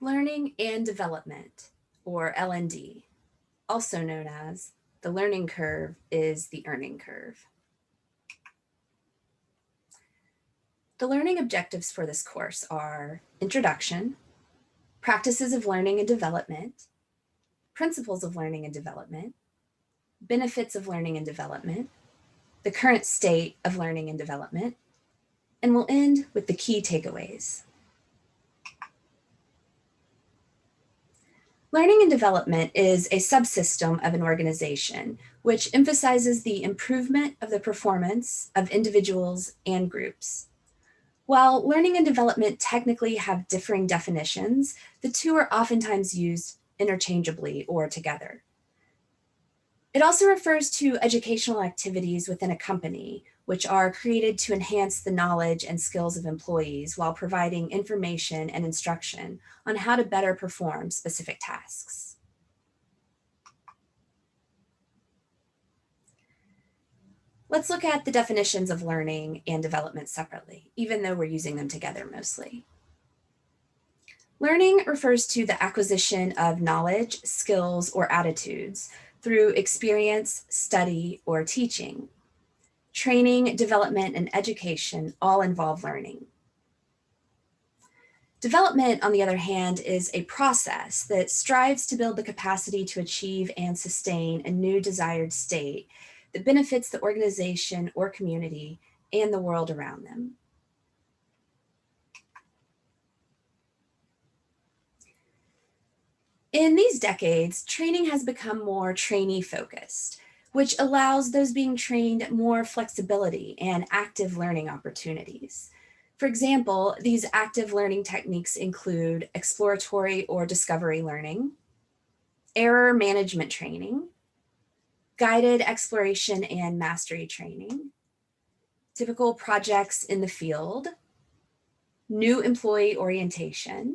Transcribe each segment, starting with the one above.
Learning and development, or L&D, also known as the learning curve is the earning curve. The learning objectives for this course are introduction, practices of learning and development, principles of learning and development, benefits of learning and development, the current state of learning and development, and we'll end with the key takeaways. Learning and development is a subsystem of an organization which emphasizes the improvement of the performance of individuals and groups. While learning and development technically have differing definitions, the two are oftentimes used interchangeably or together. It also refers to educational activities within a company, which are created to enhance the knowledge and skills of employees while providing information and instruction on how to better perform specific tasks. Let's look at the definitions of learning and development separately, even though we're using them together mostly. Learning refers to the acquisition of knowledge, skills, or attitudes through experience, study, or teaching. Training, development, and education all involve learning. Development, on the other hand, is a process that strives to build the capacity to achieve and sustain a new desired state that benefits the organization or community and the world around them. In these decades, training has become more trainee-focused, which allows those being trained more flexibility and active learning opportunities. For example, these active learning techniques include exploratory or discovery learning, error management training, guided exploration and mastery training, typical projects in the field, new employee orientation,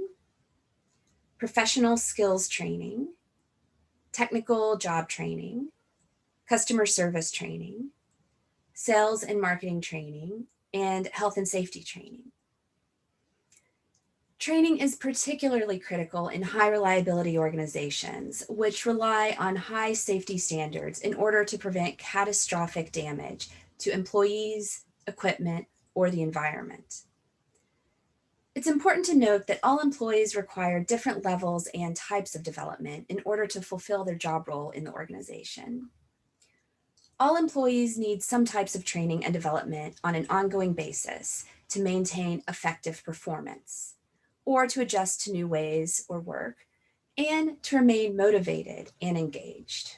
professional skills training, technical job training, customer service training, sales and marketing training, and health and safety training. Training is particularly critical in high reliability organizations, which rely on high safety standards in order to prevent catastrophic damage to employees, equipment, or the environment. It's important to note that all employees require different levels and types of development in order to fulfill their job role in the organization. All employees need some types of training and development on an ongoing basis to maintain effective performance, or to adjust to new ways or work, and to remain motivated and engaged.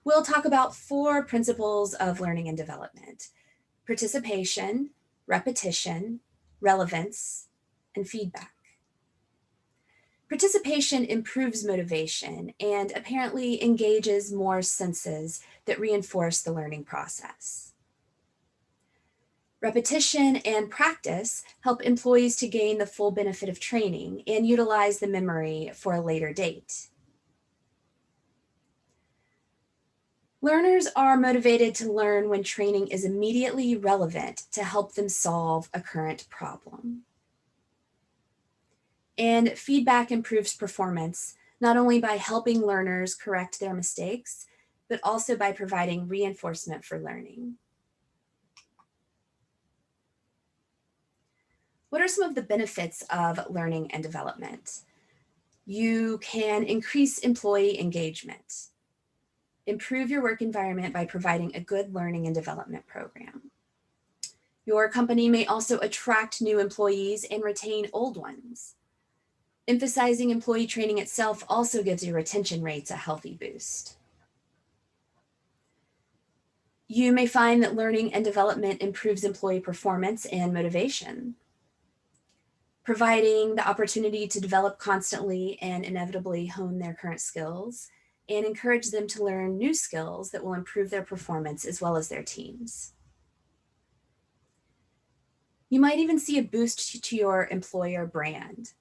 We'll talk about 4 principles of learning and development: participation, repetition, relevance, and feedback. Participation improves motivation and apparently engages more senses that reinforce the learning process. Repetition and practice help employees to gain the full benefit of training and utilize the memory for a later date. Learners are motivated to learn when training is immediately relevant to help them solve a current problem. And feedback improves performance, not only by helping learners correct their mistakes, but also by providing reinforcement for learning. What are some of the benefits of learning and development? You can increase employee engagement, improve your work environment by providing a good learning and development program. Your company may also attract new employees and retain old ones. Emphasizing employee training itself also gives your retention rates a healthy boost. You may find that learning and development improves employee performance and motivation. Providing the opportunity to develop constantly and inevitably hone their current skills and encourage them to learn new skills that will improve their performance as well as their teams. You might even see a boost to your employer brand.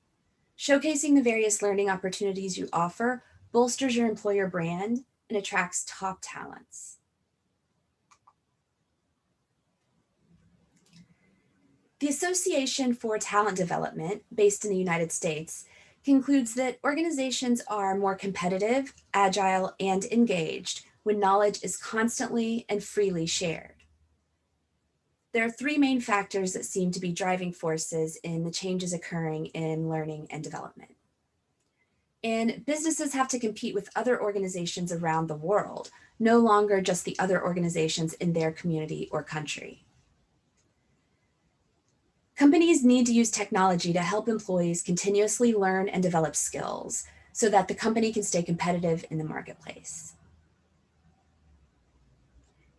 Showcasing the various learning opportunities you offer bolsters your employer brand and attracts top talents. The Association for Talent Development, based in the United States, concludes that organizations are more competitive, agile, and engaged when knowledge is constantly and freely shared. There are three main factors that seem to be driving forces in the changes occurring in learning and development. And businesses have to compete with other organizations around the world, no longer just the other organizations in their community or country. Companies need to use technology to help employees continuously learn and develop skills so that the company can stay competitive in the marketplace.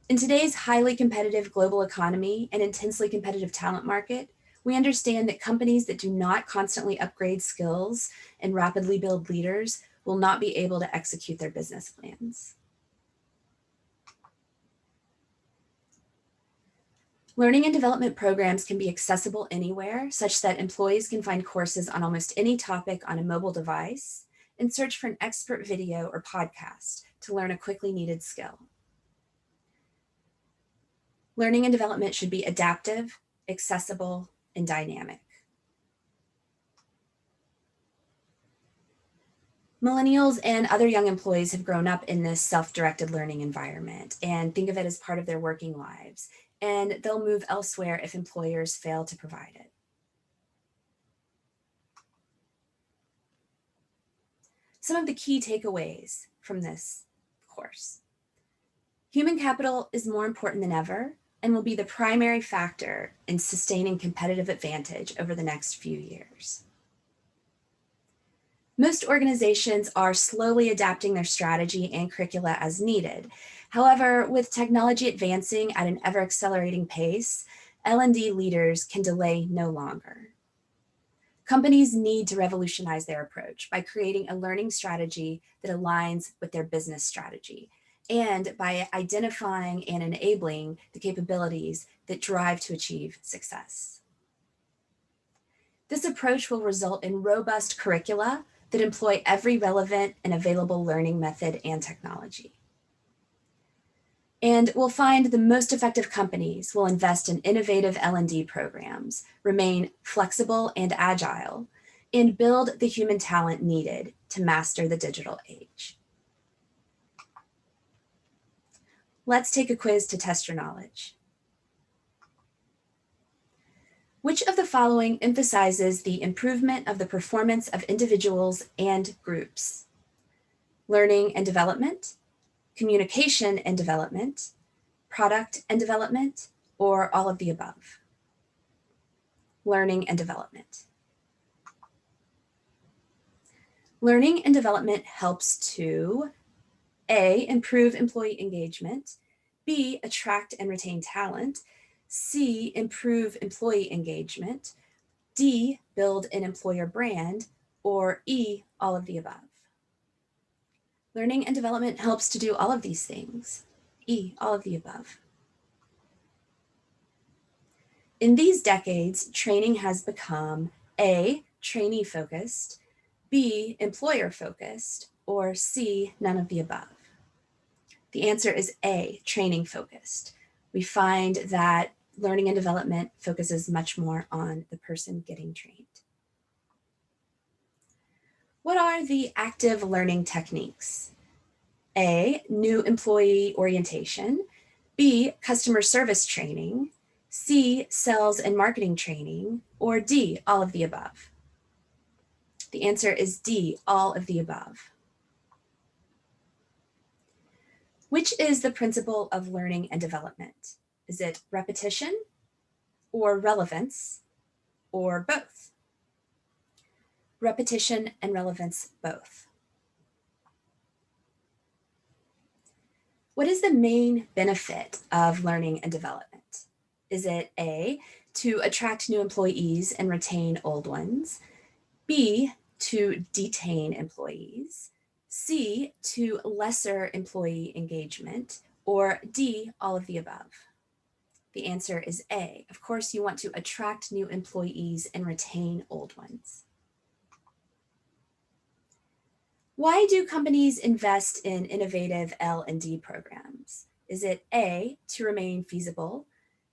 In today's highly competitive global economy and intensely competitive talent market, we understand that companies that do not constantly upgrade skills and rapidly build leaders will not be able to execute their business plans. Learning and development programs can be accessible anywhere, such that employees can find courses on almost any topic on a mobile device and search for an expert video or podcast to learn a quickly needed skill. Learning and development should be adaptive, accessible, and dynamic. Millennials and other young employees have grown up in this self-directed learning environment and think of it as part of their working lives, and they'll move elsewhere if employers fail to provide it. Some of the key takeaways from this course. Human capital is more important than ever and will be the primary factor in sustaining competitive advantage over the next few years. Most organizations are slowly adapting their strategy and curricula as needed. However, with technology advancing at an ever-accelerating pace, L&D leaders can delay no longer. Companies need to revolutionize their approach by creating a learning strategy that aligns with their business strategy, and by identifying and enabling the capabilities that drive to achieve success. This approach will result in robust curricula that employ every relevant and available learning method and technology. And we'll find the most effective companies will invest in innovative L&D programs, remain flexible and agile, and build the human talent needed to master the digital age. Let's take a quiz to test your knowledge. Which of the following emphasizes the improvement of the performance of individuals and groups? Learning and development, communication and development, product and development, or all of the above? Learning and development. Learning and development helps to A, improve employee engagement, B, attract and retain talent, C, improve employee engagement, D, build an employer brand, or E, all of the above. Learning and development helps to do all of these things. E, all of the above. In these decades, training has become A, trainee-focused, B, employer-focused, or C, none of the above. The answer is A, training-focused. We find that learning and development focuses much more on the person getting trained. What are the active learning techniques? A, new employee orientation, B, customer service training, C, sales and marketing training, or D, all of the above? The answer is D, all of the above. Which is the principle of learning and development? Is it repetition, or relevance, or both? Repetition and relevance both. What is the main benefit of learning and development? Is it A, to attract new employees and retain old ones, B, to detain employees, C, to lesser employee engagement, or D, all of the above? The answer is A. Of course, you want to attract new employees and retain old ones. Why do companies invest in innovative L&D programs? Is it A, to remain feasible,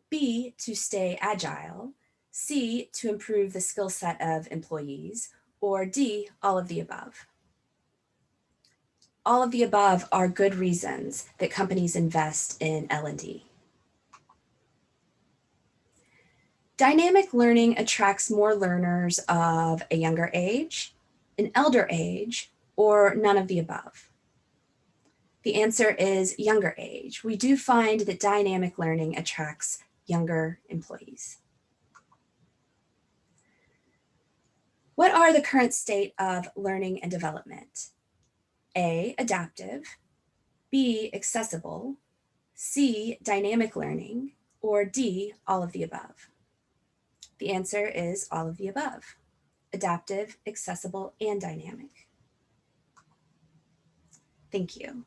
B, to stay agile, C, to improve the skill set of employees, or D, all of the above? All of the above are good reasons that companies invest in L&D. Dynamic learning attracts more learners of a younger age, an elder age, or none of the above. The answer is younger age. We do find that dynamic learning attracts younger employees. What are the current state of learning and development? A, adaptive, B, accessible, C, dynamic learning, or D, all of the above? The answer is all of the above: adaptive, accessible, and dynamic. Thank you.